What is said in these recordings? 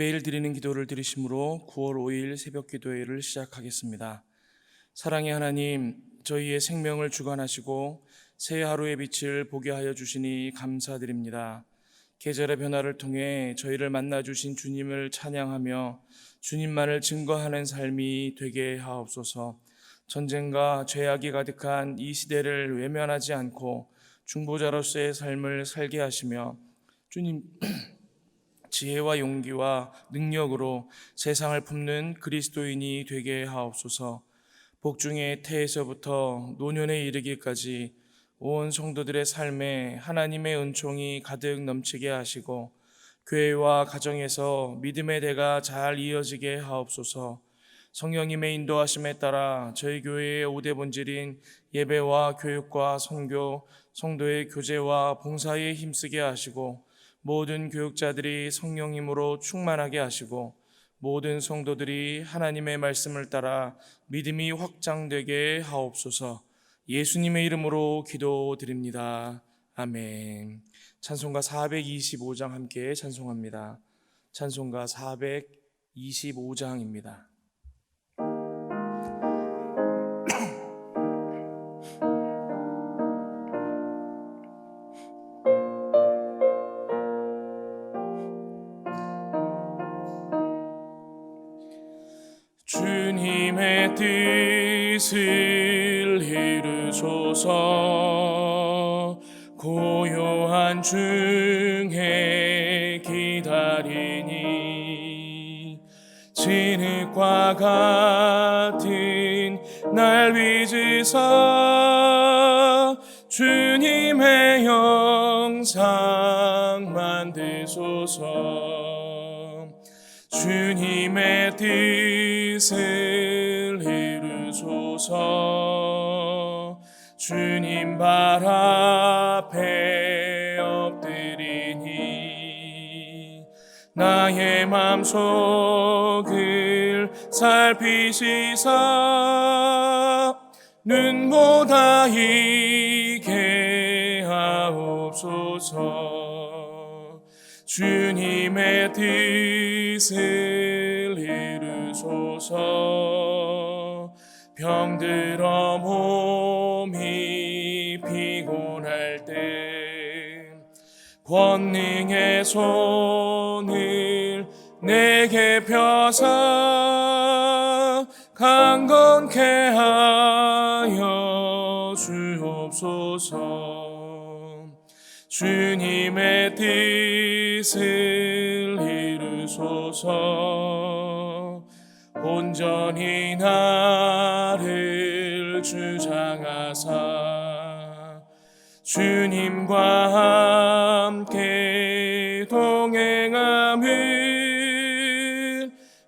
매일 드리는 기도를 들으심으로 9월 5일 새벽 기도회를 시작하겠습니다. 사랑의 하나님, 저희의 생명을 주관하시고 새 하루의 빛을 보게 하여 주시니 감사드립니다. 계절의 변화를 통해 저희를 만나 주신 주님을 찬양하며 주님만을 증거하는 삶이 되게 하옵소서. 전쟁과 죄악이 가득한 이 시대를 외면하지 않고 중보자로서의 삶을 살게 하시며 주님 지혜와 용기와 능력으로 세상을 품는 그리스도인이 되게 하옵소서. 복중의 태에서부터 노년에 이르기까지 온 성도들의 삶에 하나님의 은총이 가득 넘치게 하시고 교회와 가정에서 믿음의 대가 잘 이어지게 하옵소서. 성령님의 인도하심에 따라 저희 교회의 5대 본질인 예배와 교육과 선교, 성도의 교제와 봉사에 힘쓰게 하시고 모든 교육자들이 성령님으로 충만하게 하시고 모든 성도들이 하나님의 말씀을 따라 믿음이 확장되게 하옵소서. 예수님의 이름으로 기도드립니다. 아멘. 찬송가 425장 함께 찬송합니다. 찬송가 425장입니다. 주님의 뜻을 이루소서. 고요한 중에 기다리니 진흙과 같은 날 빚으사 주님의 형상 만드소서. 주님의 뜻을 이루소서. 주님 발 앞에 엎드리니 나의 맘속을 살피시사 눈보다 이게 하옵소서. 주님의 뜻을 이루소서. 병들어 몸이 피곤할 때 권능의 손을 내게 펴사 강건케 하여 주옵소서. 주님의 뜻을 이루소서. 온전히 나를 주장하사 주님과 함께 동행함을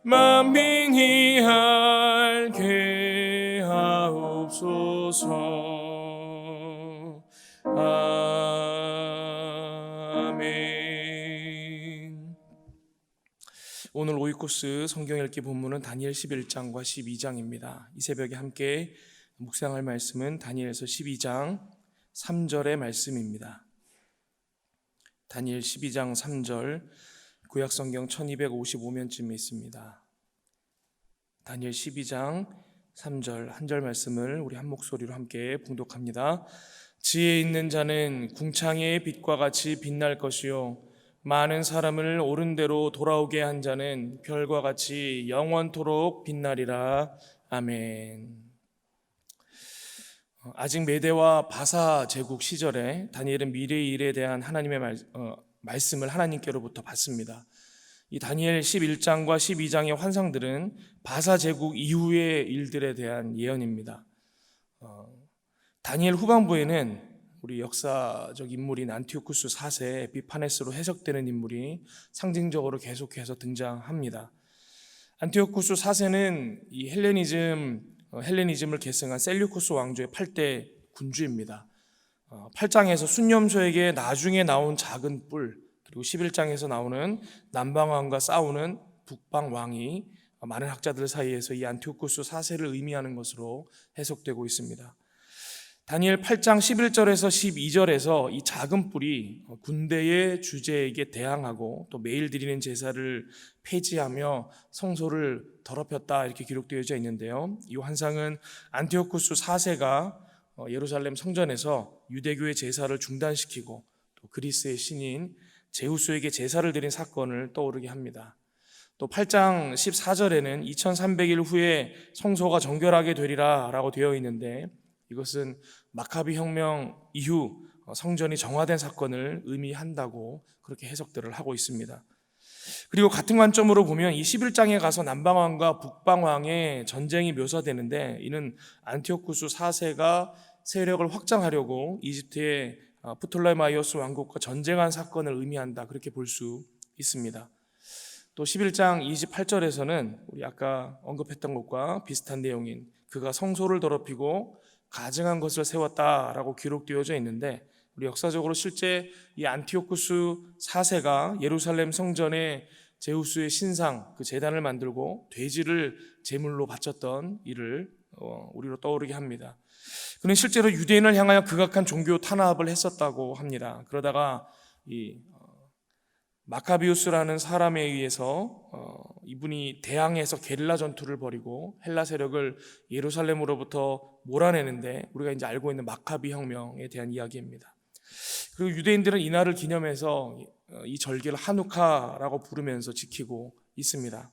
만민이 알게 하옵소서. 아멘. 오늘 오이코스 성경 읽기 본문은 다니엘 11장과 12장입니다. 이 새벽에 함께 묵상할 말씀은 다니엘서 12장 3절의 말씀입니다. 다니엘 12장 3절, 구약성경 1255면쯤에 있습니다. 다니엘 12장 3절 한 절 말씀을 우리 한 목소리로 함께 봉독합니다. 지혜 있는 자는 궁창의 빛과 같이 빛날 것이요 많은 사람을 옳은 대로 돌아오게 한 자는 별과 같이 영원토록 빛나리라. 아멘. 아직 메대와 바사 제국 시절에 다니엘은 미래의 일에 대한 하나님의 말씀을 하나님께로부터 받습니다. 이 다니엘 11장과 12장의 환상들은 바사 제국 이후의 일들에 대한 예언입니다. 다니엘 후반부에는 우리 역사적 인물인 안티오쿠스 4세 에피파네스로 해석되는 인물이 상징적으로 계속해서 등장합니다. 안티오쿠스 4세는 이 헬레니즘을 계승한 셀류쿠스 왕조의 8대 군주입니다. 8장에서 순념소에게 나중에 나온 작은 뿔, 그리고 11장에서 나오는 남방왕과 싸우는 북방왕이 많은 학자들 사이에서 이 안티오쿠스 4세를 의미하는 것으로 해석되고 있습니다. 다니엘 8장 11절에서 12절에서 이 작은 뿔이 군대의 주제에게 대항하고 또 매일 드리는 제사를 폐지하며 성소를 더럽혔다 이렇게 기록되어져 있는데요. 이 환상은 안티오쿠스 4세가 예루살렘 성전에서 유대교의 제사를 중단시키고 또 그리스의 신인 제우스에게 제사를 드린 사건을 떠오르게 합니다. 또 8장 14절에는 2300일 후에 성소가 정결하게 되리라 라고 되어 있는데 이것은 마카비 혁명 이후 성전이 정화된 사건을 의미한다고 그렇게 해석들을 하고 있습니다. 그리고 같은 관점으로 보면 이 11장에 가서 남방왕과 북방왕의 전쟁이 묘사되는데 이는 안티오쿠스 4세가 세력을 확장하려고 이집트의 프톨레마이오스 왕국과 전쟁한 사건을 의미한다 그렇게 볼 수 있습니다. 또 11장 28절에서는 우리 아까 언급했던 것과 비슷한 내용인 그가 성소를 더럽히고 가증한 것을 세웠다라고 기록되어져 있는데 우리 역사적으로 실제 이 안티오쿠스 4세가 예루살렘 성전에 제우스의 신상 그 제단을 만들고 돼지를 제물로 바쳤던 일을 우리로 떠오르게 합니다. 그는 실제로 유대인을 향하여 극악한 종교 탄압을 했었다고 합니다. 그러다가 이 마카비우스라는 사람에 의해서 이분이 대항해서 게릴라 전투를 벌이고 헬라 세력을 예루살렘으로부터 몰아내는데 우리가 이제 알고 있는 마카비 혁명에 대한 이야기입니다. 그리고 유대인들은 이날을 기념해서 이 절기를 하누카라고 부르면서 지키고 있습니다.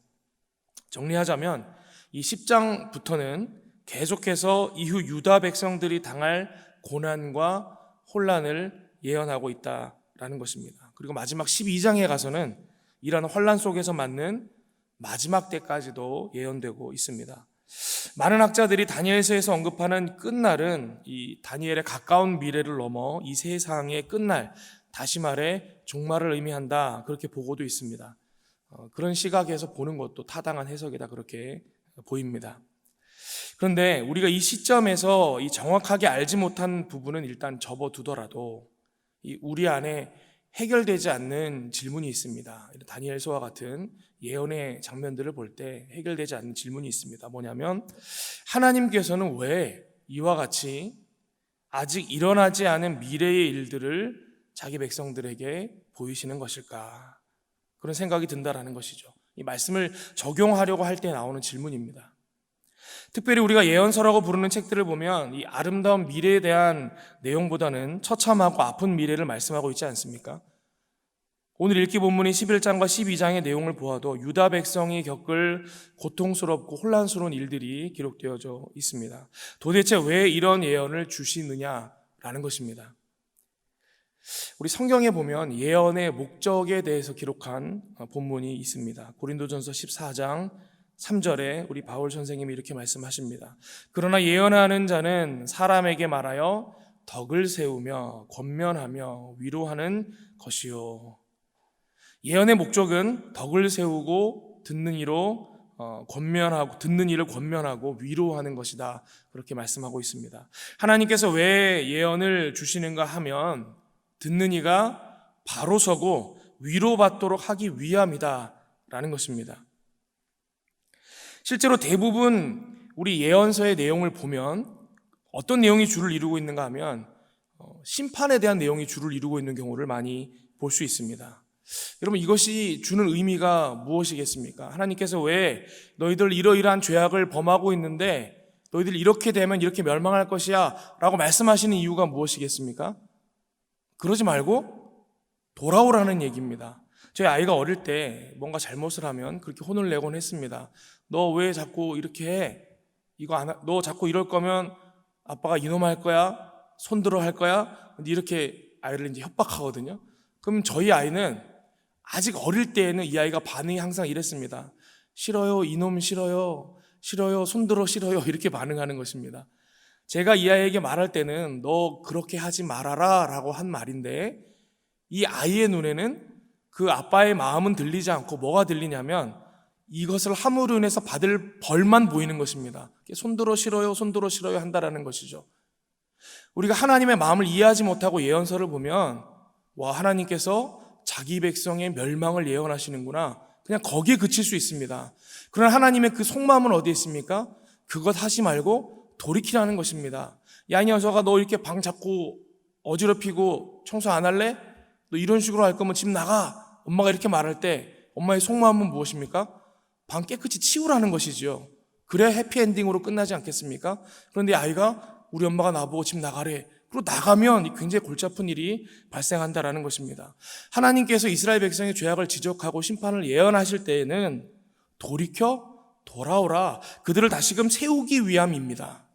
정리하자면 이 10장부터는 계속해서 이후 유다 백성들이 당할 고난과 혼란을 예언하고 있다라는 것입니다. 그리고 마지막 12장에 가서는 이런 혼란 속에서 맞는 마지막 때까지도 예언되고 있습니다. 많은 학자들이 다니엘서에서 언급하는 끝날은 이 다니엘의 가까운 미래를 넘어 이 세상의 끝날, 다시 말해 종말을 의미한다 그렇게 보고도 있습니다. 그런 시각에서 보는 것도 타당한 해석이다 그렇게 보입니다. 그런데 우리가 이 시점에서 이 정확하게 알지 못한 부분은 일단 접어두더라도 우리 안에 해결되지 않는 질문이 있습니다. 다니엘서와 같은 예언의 장면들을 볼 때 해결되지 않는 질문이 있습니다. 뭐냐면 하나님께서는 왜 이와 같이 아직 일어나지 않은 미래의 일들을 자기 백성들에게 보이시는 것일까? 그런 생각이 든다라는 것이죠. 이 말씀을 적용하려고 할 때 나오는 질문입니다. 특별히 우리가 예언서라고 부르는 책들을 보면 이 아름다운 미래에 대한 내용보다는 처참하고 아픈 미래를 말씀하고 있지 않습니까? 오늘 읽기 본문인 11장과 12장의 내용을 보아도 유다 백성이 겪을 고통스럽고 혼란스러운 일들이 기록되어져 있습니다. 도대체 왜 이런 예언을 주시느냐라는 것입니다. 우리 성경에 보면 예언의 목적에 대해서 기록한 본문이 있습니다. 고린도전서 14장 3절에 우리 바울 선생님이 이렇게 말씀하십니다. 그러나 예언하는 자는 사람에게 말하여 덕을 세우며 권면하며 위로하는 것이요. 예언의 목적은 덕을 세우고 듣는 이로 듣는 이를 권면하고 위로하는 것이다. 그렇게 말씀하고 있습니다. 하나님께서 왜 예언을 주시는가 하면 듣는 이가 바로 서고 위로받도록 하기 위함이다라는 것입니다. 실제로 대부분 우리 예언서의 내용을 보면 어떤 내용이 주를 이루고 있는가 하면 심판에 대한 내용이 주를 이루고 있는 경우를 많이 볼 수 있습니다. 여러분 이것이 주는 의미가 무엇이겠습니까? 하나님께서 왜 너희들 이러이러한 죄악을 범하고 있는데 너희들 이렇게 되면 이렇게 멸망할 것이야 라고 말씀하시는 이유가 무엇이겠습니까? 그러지 말고 돌아오라는 얘기입니다. 저희 아이가 어릴 때 뭔가 잘못을 하면 그렇게 혼을 내곤 했습니다. 너 왜 자꾸 이렇게 해? 너 자꾸 이럴 거면 아빠가 이놈 할 거야? 손들어 할 거야? 이렇게 아이를 이제 협박하거든요. 그럼 저희 아이는 아직 어릴 때에는 이 아이가 반응이 항상 이랬습니다. 싫어요, 이놈 싫어요, 싫어요, 손들어 싫어요 이렇게 반응하는 것입니다. 제가 이 아이에게 말할 때는 너 그렇게 하지 말아라 라고 한 말인데 이 아이의 눈에는 그 아빠의 마음은 들리지 않고 뭐가 들리냐면 이것을 함으로 인해서 받을 벌만 보이는 것입니다. 손들어 싫어요, 손들어 싫어요 한다라는 것이죠. 우리가 하나님의 마음을 이해하지 못하고 예언서를 보면 와, 하나님께서 자기 백성의 멸망을 예언하시는구나. 그냥 거기에 그칠 수 있습니다. 그러나 하나님의 그 속마음은 어디에 있습니까? 그것 하지 말고 돌이키라는 것입니다. 야, 이 녀석아, 너 이렇게 방 자꾸 어지럽히고 청소 안 할래? 너 이런 식으로 할 거면 집 나가. 엄마가 이렇게 말할 때 엄마의 속마음은 무엇입니까? 방 깨끗이 치우라는 것이지요. 그래야 해피엔딩으로 끝나지 않겠습니까? 그런데 아이가 우리 엄마가 나보고 집 나가래. 그리고 나가면 굉장히 골치 아픈 일이 발생한다라는 것입니다. 하나님께서 이스라엘 백성의 죄악을 지적하고 심판을 예언하실 때에는 돌이켜 돌아오라, 그들을 다시금 세우기 위함입니다.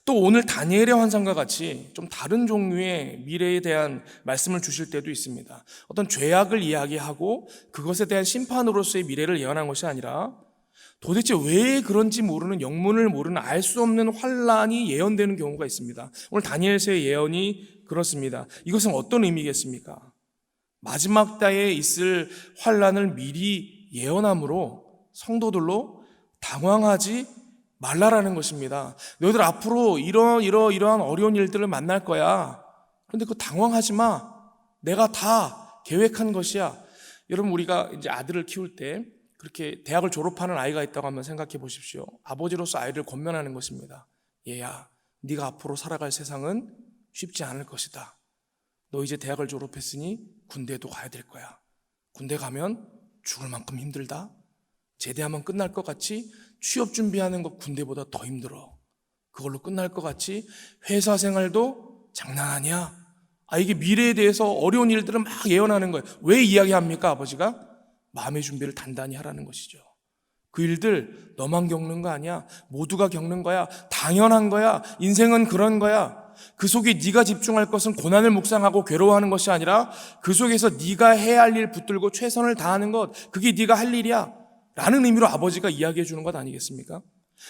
또 오늘 다니엘의 환상과 같이 좀 다른 종류의 미래에 대한 말씀을 주실 때도 있습니다. 어떤 죄악을 이야기하고 그것에 대한 심판으로서의 미래를 예언한 것이 아니라 도대체 왜 그런지 모르는, 영문을 모르는, 알 수 없는 환란이 예언되는 경우가 있습니다. 오늘 다니엘서의 예언이 그렇습니다. 이것은 어떤 의미겠습니까? 마지막 때에 있을 환란을 미리 예언함으로 성도들로 당황하지 말라라는 것입니다. 너희들 앞으로 이러한 어려운 일들을 만날 거야. 그런데 그거 당황하지 마. 내가 다 계획한 것이야. 여러분, 우리가 이제 아들을 키울 때 그렇게 대학을 졸업하는 아이가 있다고 한번 생각해 보십시오. 아버지로서 아이를 권면하는 것입니다. 얘야, 네가 앞으로 살아갈 세상은 쉽지 않을 것이다. 너 이제 대학을 졸업했으니 군대에도 가야 될 거야. 군대 가면 죽을 만큼 힘들다. 제대하면 끝날 것 같이 취업 준비하는 것 군대보다 더 힘들어. 그걸로 끝날 것 같이 회사 생활도 장난 아니야. 이게 미래에 대해서 어려운 일들을 막 예언하는 거예요. 왜 이야기합니까, 아버지가? 마음의 준비를 단단히 하라는 것이죠. 그 일들 너만 겪는 거 아니야. 모두가 겪는 거야. 당연한 거야. 인생은 그런 거야. 그 속에 네가 집중할 것은 고난을 묵상하고 괴로워하는 것이 아니라 그 속에서 네가 해야 할 일 붙들고 최선을 다하는 것, 그게 네가 할 일이야 라는 의미로 아버지가 이야기해 주는 것 아니겠습니까?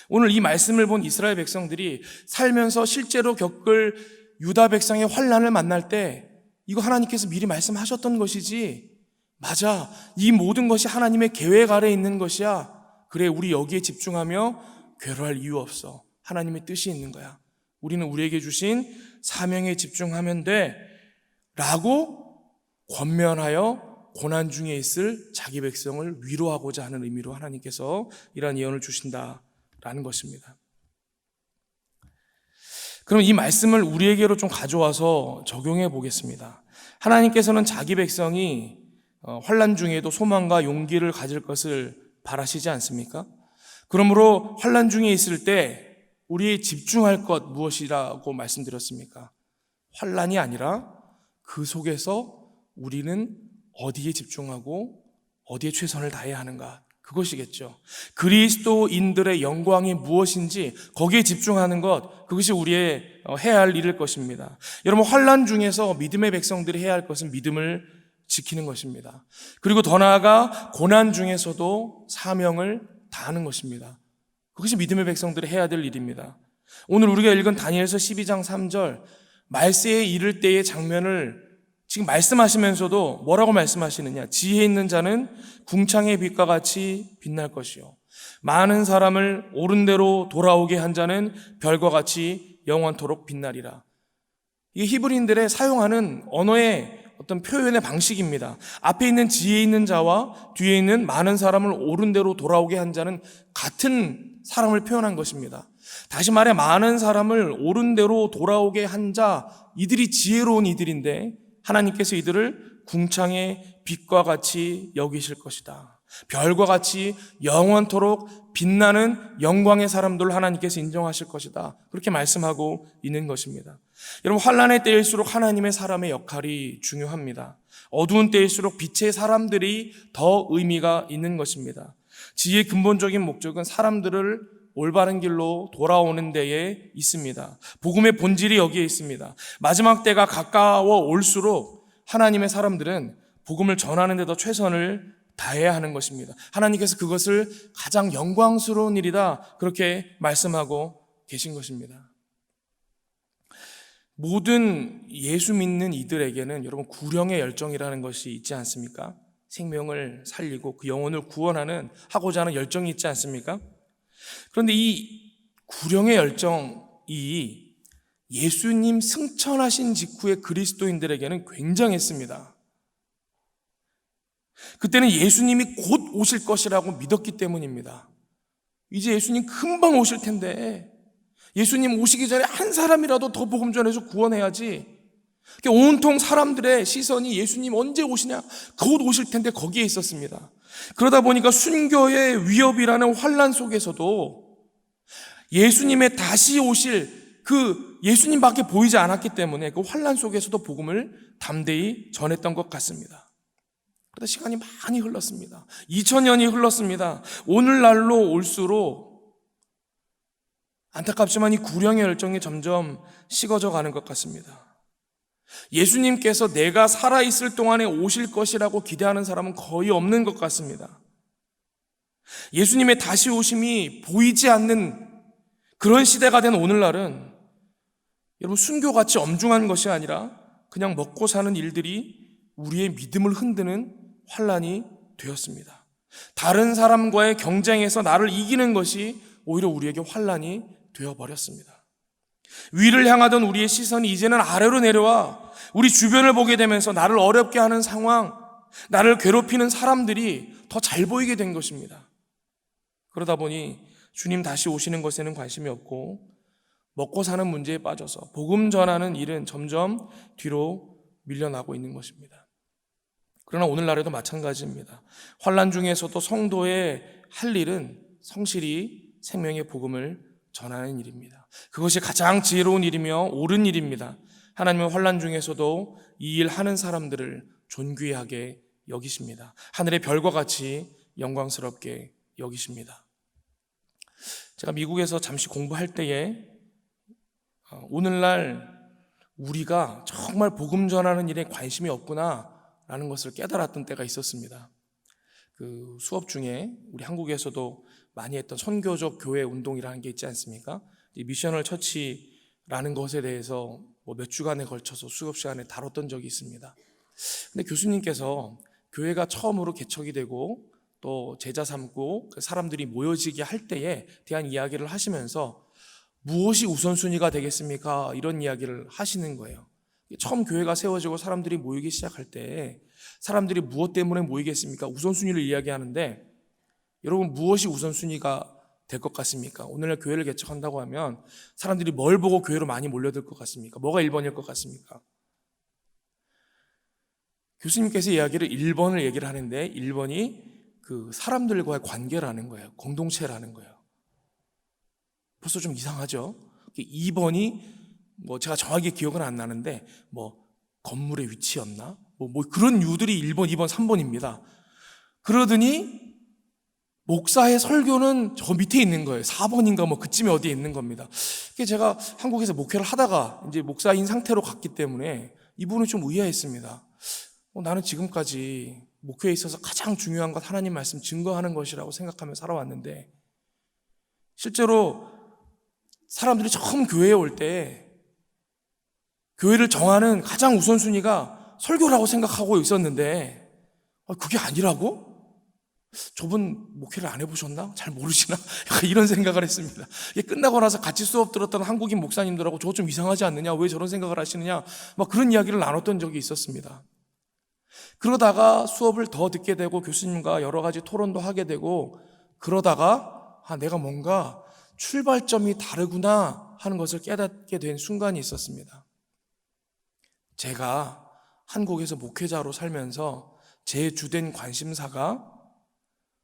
오늘 이 말씀을 본 이스라엘 백성들이 살면서 실제로 겪을 유다 백성의 환난을 만날 때 이거 하나님께서 미리 말씀하셨던 것이지, 맞아, 이 모든 것이 하나님의 계획 아래에 있는 것이야. 그래, 우리 여기에 집중하며 괴로워할 이유 없어. 하나님의 뜻이 있는 거야. 우리는 우리에게 주신 사명에 집중하면 돼 라고 권면하여 고난 중에 있을 자기 백성을 위로하고자 하는 의미로 하나님께서 이러한 예언을 주신다라는 것입니다. 그럼 이 말씀을 우리에게로 좀 가져와서 적용해 보겠습니다. 하나님께서는 자기 백성이 환난 중에도 소망과 용기를 가질 것을 바라시지 않습니까? 그러므로 환난 중에 있을 때 우리 집중할 것 무엇이라고 말씀드렸습니까? 환난이 아니라 그 속에서 우리는 어디에 집중하고 어디에 최선을 다해야 하는가, 그것이겠죠. 그리스도인들의 영광이 무엇인지 거기에 집중하는 것, 그것이 우리의 해야 할 일일 것입니다. 여러분, 환난 중에서 믿음의 백성들이 해야 할 것은 믿음을 지키는 것입니다. 그리고 더 나아가 고난 중에서도 사명을 다하는 것입니다. 그것이 믿음의 백성들이 해야 될 일입니다. 오늘 우리가 읽은 다니엘서 12장 3절 말세에 이를 때의 장면을 지금 말씀하시면서도 뭐라고 말씀하시느냐? 지혜 있는 자는 궁창의 빛과 같이 빛날 것이요, 많은 사람을 옳은 대로 돌아오게 한 자는 별과 같이 영원토록 빛나리라. 이게 히브리인들의 사용하는 언어의 어떤 표현의 방식입니다. 앞에 있는 지혜 있는 자와 뒤에 있는 많은 사람을 옳은 대로 돌아오게 한 자는 같은 사람을 표현한 것입니다. 다시 말해 많은 사람을 옳은 대로 돌아오게 한 자, 이들이 지혜로운 이들인데 하나님께서 이들을 궁창의 빛과 같이 여기실 것이다. 별과 같이 영원토록 빛나는 영광의 사람들을 하나님께서 인정하실 것이다. 그렇게 말씀하고 있는 것입니다. 여러분, 환난의 때일수록 하나님의 사람의 역할이 중요합니다. 어두운 때일수록 빛의 사람들이 더 의미가 있는 것입니다. 지혜의 근본적인 목적은 사람들을 올바른 길로 돌아오는 데에 있습니다. 복음의 본질이 여기에 있습니다. 마지막 때가 가까워 올수록 하나님의 사람들은 복음을 전하는 데 더 최선을 다해야 하는 것입니다. 하나님께서 그것을 가장 영광스러운 일이다, 그렇게 말씀하고 계신 것입니다. 모든 예수 믿는 이들에게는 여러분 구령의 열정이라는 것이 있지 않습니까? 생명을 살리고 그 영혼을 구원하는 하고자 하는 열정이 있지 않습니까? 그런데 이 구령의 열정이 예수님 승천하신 직후의 그리스도인들에게는 굉장했습니다. 그때는 예수님이 곧 오실 것이라고 믿었기 때문입니다. 이제 예수님 금방 오실 텐데 예수님 오시기 전에 한 사람이라도 더 복음 전해서 구원해야지. 온통 사람들의 시선이 예수님 언제 오시냐, 곧 오실 텐데 거기에 있었습니다. 그러다 보니까 순교의 위협이라는 환난 속에서도 예수님의 다시 오실 그 예수님밖에 보이지 않았기 때문에 그 환난 속에서도 복음을 담대히 전했던 것 같습니다. 그러다 시간이 많이 흘렀습니다. 2000년이 흘렀습니다. 오늘날로 올수록 안타깝지만 이 구령의 열정이 점점 식어져 가는 것 같습니다. 예수님께서 내가 살아있을 동안에 오실 것이라고 기대하는 사람은 거의 없는 것 같습니다. 예수님의 다시 오심이 보이지 않는 그런 시대가 된 오늘날은 여러분 순교같이 엄중한 것이 아니라 그냥 먹고 사는 일들이 우리의 믿음을 흔드는 환난이 되었습니다. 다른 사람과의 경쟁에서 나를 이기는 것이 오히려 우리에게 환난이 되어버렸습니다. 위를 향하던 우리의 시선이 이제는 아래로 내려와 우리 주변을 보게 되면서 나를 어렵게 하는 상황, 나를 괴롭히는 사람들이 더 잘 보이게 된 것입니다. 그러다 보니 주님 다시 오시는 것에는 관심이 없고 먹고 사는 문제에 빠져서 복음 전하는 일은 점점 뒤로 밀려나고 있는 것입니다. 그러나 오늘날에도 마찬가지입니다. 환난 중에서도 성도의 할 일은 성실히 생명의 복음을 전하는 일입니다. 그것이 가장 지혜로운 일이며 옳은 일입니다. 하나님은 환난 중에서도 이 일 하는 사람들을 존귀하게 여기십니다. 하늘의 별과 같이 영광스럽게 여기십니다. 제가 미국에서 잠시 공부할 때에 오늘날 우리가 정말 복음 전하는 일에 관심이 없구나라는 것을 깨달았던 때가 있었습니다. 그 수업 중에 우리 한국에서도 많이 했던 선교적 교회 운동이라는 게 있지 않습니까? 미셔널 처치라는 것에 대해서 몇 주간에 걸쳐서 수업 시간에 다뤘던 적이 있습니다. 근데 교수님께서 교회가 처음으로 개척이 되고 또 제자 삼고 사람들이 모여지게 할 때에 대한 이야기를 하시면서 무엇이 우선순위가 되겠습니까? 이런 이야기를 하시는 거예요. 처음 교회가 세워지고 사람들이 모이기 시작할 때 사람들이 무엇 때문에 모이겠습니까? 우선순위를 이야기하는데 여러분 무엇이 우선순위가 될 것 같습니까? 오늘날 교회를 개척한다고 하면 사람들이 뭘 보고 교회로 많이 몰려들 것 같습니까? 뭐가 1번일 것 같습니까? 교수님께서 이야기를 1번을 얘기를 하는데 1번이 그 사람들과의 관계라는 거예요. 공동체라는 거예요. 벌써 좀 이상하죠? 2번이 제가 정확히 기억은 안 나는데 건물의 위치였나? 그런 유들이 1번, 2번, 3번입니다. 그러더니 목사의 설교는 저 밑에 있는 거예요. 4번인가 그쯤에 어디에 있는 겁니다. 제가 한국에서 목회를 하다가 이제 목사인 상태로 갔기 때문에 이분은 좀 의아했습니다. 나는 지금까지 목회에 있어서 가장 중요한 것 하나님 말씀 증거하는 것이라고 생각하며 살아왔는데 실제로 사람들이 처음 교회에 올 때 교회를 정하는 가장 우선순위가 설교라고 생각하고 있었는데 그게 아니라고? 저분 목회를 안 해보셨나? 잘 모르시나? 이런 생각을 했습니다. 끝나고 나서 같이 수업 들었던 한국인 목사님들하고 저거 좀 이상하지 않느냐? 왜 저런 생각을 하시느냐? 그런 이야기를 나눴던 적이 있었습니다. 그러다가 수업을 더 듣게 되고 교수님과 여러 가지 토론도 하게 되고 그러다가 내가 뭔가 출발점이 다르구나 하는 것을 깨닫게 된 순간이 있었습니다. 제가 한국에서 목회자로 살면서 제 주된 관심사가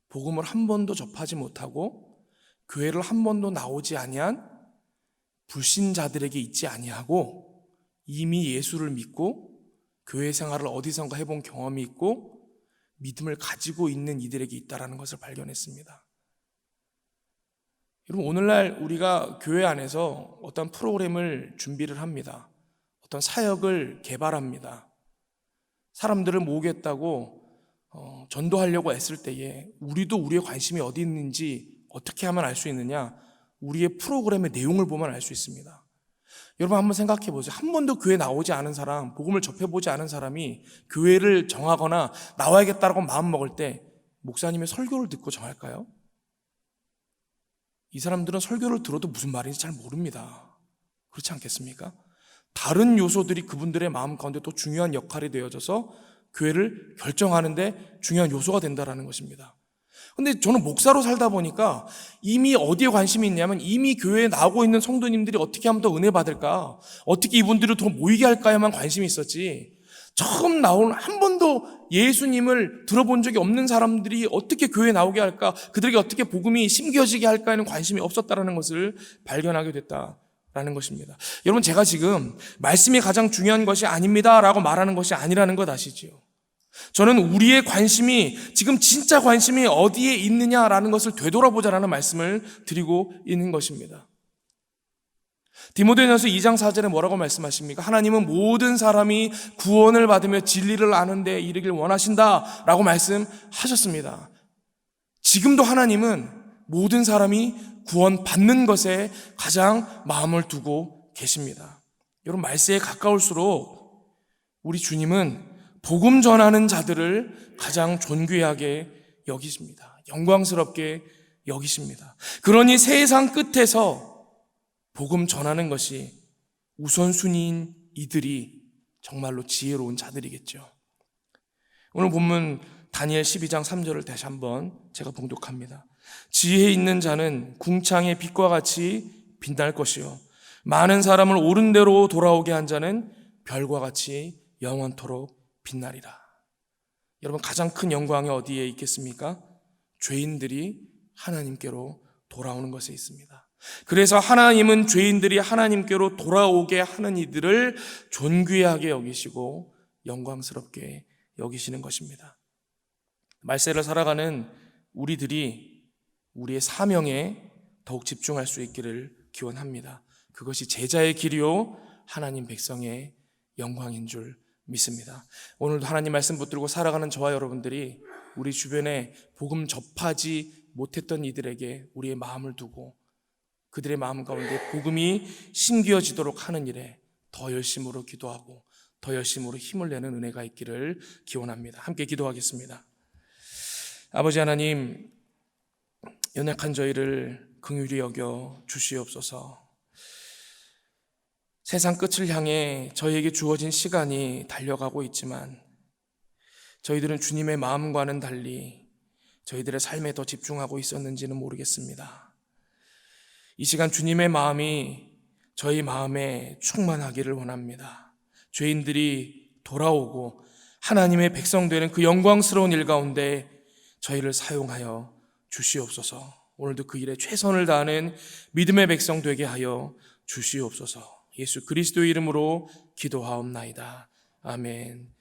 복음을 한 번도 접하지 못하고 교회를 한 번도 나오지 아니한 불신자들에게 있지 아니하고 이미 예수를 믿고 교회 생활을 어디선가 해본 경험이 있고 믿음을 가지고 있는 이들에게 있다는 것을 발견했습니다. 여러분 오늘날 우리가 교회 안에서 어떤 프로그램을 준비를 합니다. 어떤 사역을 개발합니다. 사람들을 모으겠다고 전도하려고 애쓸 때에 우리도 우리의 관심이 어디 있는지 어떻게 하면 알 수 있느냐? 우리의 프로그램의 내용을 보면 알 수 있습니다. 여러분 한번 생각해 보세요. 한 번도 교회 나오지 않은 사람, 복음을 접해보지 않은 사람이 교회를 정하거나 나와야겠다라고 마음 먹을 때 목사님의 설교를 듣고 정할까요? 이 사람들은 설교를 들어도 무슨 말인지 잘 모릅니다. 그렇지 않겠습니까? 다른 요소들이 그분들의 마음 가운데 또 중요한 역할이 되어져서 교회를 결정하는데 중요한 요소가 된다는 것입니다. 근데 저는 목사로 살다 보니까 이미 어디에 관심이 있냐면 이미 교회에 나오고 있는 성도님들이 어떻게 하면 더 은혜 받을까, 어떻게 이분들을 더 모이게 할까에만 관심이 있었지, 처음 나온 한 번도 예수님을 들어본 적이 없는 사람들이 어떻게 교회에 나오게 할까, 그들에게 어떻게 복음이 심겨지게 할까에는 관심이 없었다라는 것을 발견하게 됐다라는 것입니다. 여러분, 제가 지금 말씀이 가장 중요한 것이 아닙니다라고 말하는 것이 아니라는 것 아시지요? 저는 우리의 관심이, 지금 진짜 관심이 어디에 있느냐라는 것을 되돌아보자라는 말씀을 드리고 있는 것입니다. 디모데전서 2장 4절에 뭐라고 말씀하십니까? 하나님은 모든 사람이 구원을 받으며 진리를 아는 데 이르길 원하신다라고 말씀하셨습니다. 지금도 하나님은 모든 사람이 구원받는 것에 가장 마음을 두고 계십니다. 여러분, 말세에 가까울수록 우리 주님은 복음 전하는 자들을 가장 존귀하게 여기십니다. 영광스럽게 여기십니다. 그러니 세상 끝에서 복음 전하는 것이 우선순위인 이들이 정말로 지혜로운 자들이겠죠. 오늘 본문 다니엘 12장 3절을 다시 한번 제가 봉독합니다. 지혜 있는 자는 궁창의 빛과 같이 빛날 것이요, 많은 사람을 옳은 대로 돌아오게 한 자는 별과 같이 영원토록 빛나리라. 여러분, 가장 큰 영광이 어디에 있겠습니까? 죄인들이 하나님께로 돌아오는 것에 있습니다. 그래서 하나님은 죄인들이 하나님께로 돌아오게 하는 이들을 존귀하게 여기시고 영광스럽게 여기시는 것입니다. 말세를 살아가는 우리들이 우리의 사명에 더욱 집중할 수 있기를 기원합니다. 그것이 제자의 길이요 하나님 백성의 영광인 줄 믿습니다. 오늘도 하나님 말씀 붙들고 살아가는 저와 여러분들이 우리 주변에 복음 접하지 못했던 이들에게 우리의 마음을 두고 그들의 마음 가운데 복음이 심겨지도록 하는 일에 더 열심으로 기도하고 더 열심으로 힘을 내는 은혜가 있기를 기원합니다. 함께 기도하겠습니다. 아버지 하나님, 연약한 저희를 긍휼히 여겨 주시옵소서. 세상 끝을 향해 저희에게 주어진 시간이 달려가고 있지만 저희들은 주님의 마음과는 달리 저희들의 삶에 더 집중하고 있었는지는 모르겠습니다. 이 시간 주님의 마음이 저희 마음에 충만하기를 원합니다. 죄인들이 돌아오고 하나님의 백성 되는 그 영광스러운 일 가운데 저희를 사용하여 주시옵소서. 오늘도 그 일에 최선을 다하는 믿음의 백성 되게 하여 주시옵소서. 예수 그리스도의 이름으로 기도하옵나이다. 아멘.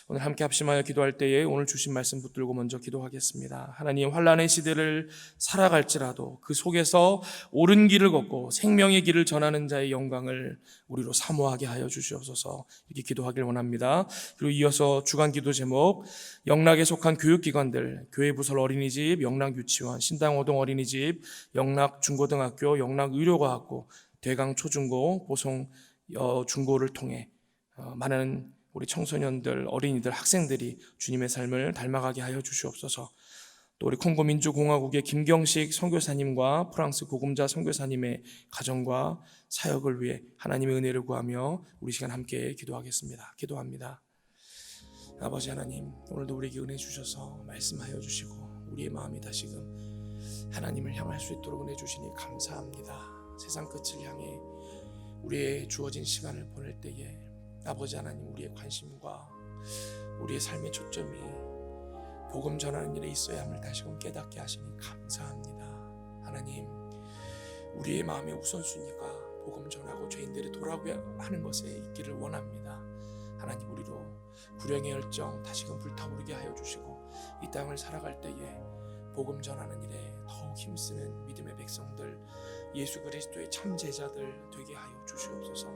오늘 함께 합심하여 기도할 때에 오늘 주신 말씀 붙들고 먼저 기도하겠습니다. 하나님, 환난의 시대를 살아갈지라도 그 속에서 옳은 길을 걷고 생명의 길을 전하는 자의 영광을 우리로 사모하게 하여 주시옵소서. 이렇게 기도하길 원합니다. 그리고 이어서 주간 기도 제목, 영락에 속한 교육기관들, 교회부설 어린이집, 영락유치원, 신당호동 어린이집, 영락중고등학교, 영락의료과학고, 대강 초중고, 보성 중고를 통해 많은 우리 청소년들, 어린이들, 학생들이 주님의 삶을 닮아가게 하여 주시옵소서. 또 우리 콩고 민주공화국의 김경식 선교사님과 프랑스 고금자 선교사님의 가정과 사역을 위해 하나님의 은혜를 구하며 우리 시간 함께 기도하겠습니다. 기도합니다. 아버지 하나님, 오늘도 우리에게 은혜 주셔서 말씀하여 주시고 우리의 마음이 다시금 하나님을 향할 수 있도록 은혜 주시니 감사합니다. 세상 끝을 향해 우리의 주어진 시간을 보낼 때에 아버지 하나님, 우리의 관심과 우리의 삶의 초점이 복음 전하는 일에 있어야 함을 다시금 깨닫게 하시니 감사합니다. 하나님, 우리의 마음의 우선순위가 복음 전하고 죄인들이 돌아오게 하는 것에 있기를 원합니다. 하나님, 우리로 불행의 열정 다시금 불타오르게 하여 주시고 이 땅을 살아갈 때에 복음 전하는 일에 더욱 힘쓰는 믿음의 백성들, 예수 그리스도의 참 제자들 되게 하여 주시옵소서.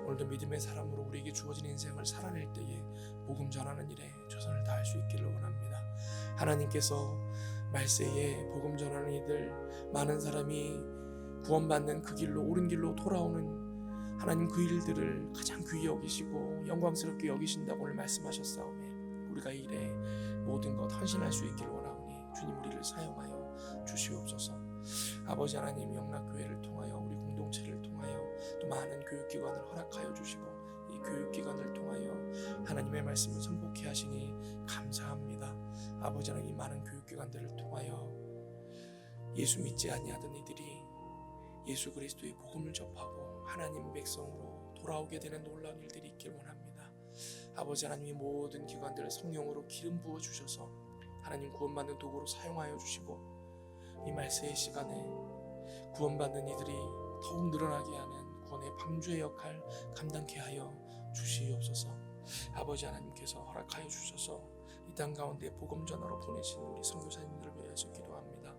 오늘도 믿음의 사람으로 우리에게 주어진 인생을 살아낼 때에 복음 전하는 일에 최선을 다할 수 있기를 원합니다. 하나님께서 말세에 복음 전하는 이들, 많은 사람이 구원받는 그 길로, 옳은 길로 돌아오는 하나님, 그 일들을 가장 귀히 여기시고 영광스럽게 여기신다고 오늘 말씀하셨사오매 우리가 이 일에 모든 것 헌신할 수 있기를 원하오니 주님, 우리를 사용하여 주시옵소서. 아버지 하나님, 영락교회를 통하여 우리 공동체를 통하여 또 많은 교육기관을 허락하여 주시고 이 교육기관을 통하여 하나님 하나님의 말씀을 선포케 하시니 감사합니다. 아버지 하나님, 이 많은 교육기관들을 통하여 예수 믿지 아니하던 이들이 예수 그리스도의 복음을 접하고 하나님 백성으로 돌아오게 되는 놀라운 일들이 있길 원합니다. 아버지 하나님이 모든 기관들을 성령으로 기름 부어 주셔서 하나님 구원받는 도구로 사용하여 주시고, 이 말세의 시간에 구원받는 이들이 더욱 늘어나게 하는 구원의 방주의 역할 감당케 하여 주시옵소서. 아버지 하나님께서 허락하여 주셔서 이 땅 가운데 복음 전하러 보내신 우리 선교사님들을 위해서 기도합니다.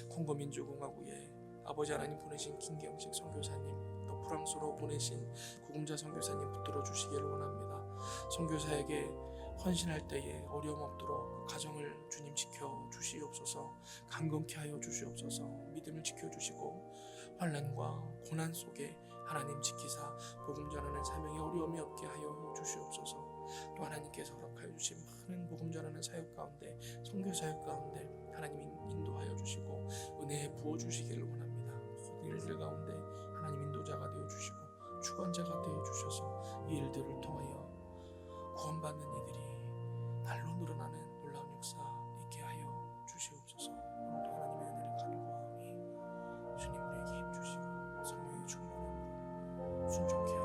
콩고 민주공화국에 아버지 하나님 보내신 김경식 선교사님, 또 프랑스로 보내신 구금자 선교사님 붙들어 주시기를 원합니다. 선교사에게 헌신할 때에 어려움 없도록 그 가정을 주님 지켜 주시옵소서. 강건케 하여 주시옵소서. 믿음을 지켜 주시고 환난과 고난 속에 하나님 지키사 복음 전하는 사명에 어려움이 없게 하여 주시옵소서. 또 하나님께서 허락하여 주신 많은 복음 전하는 사역 가운데, 선교 사역 가운데 하나님이 인도하여 주시고 은혜에 부어 주시기를 원합니다. 모든 일들 가운데 하나님 인도자가 되어 주시고 주관자가 되어 주셔서 이 일들을 통하여 구원받는 이들이 날로 늘어나는 놀라운 역사 있게 하여 주시옵소서. 오늘도 하나님의 은혜를 간구하오니 주님 우리에게 힘주시고 성령의 충만함으로 순종케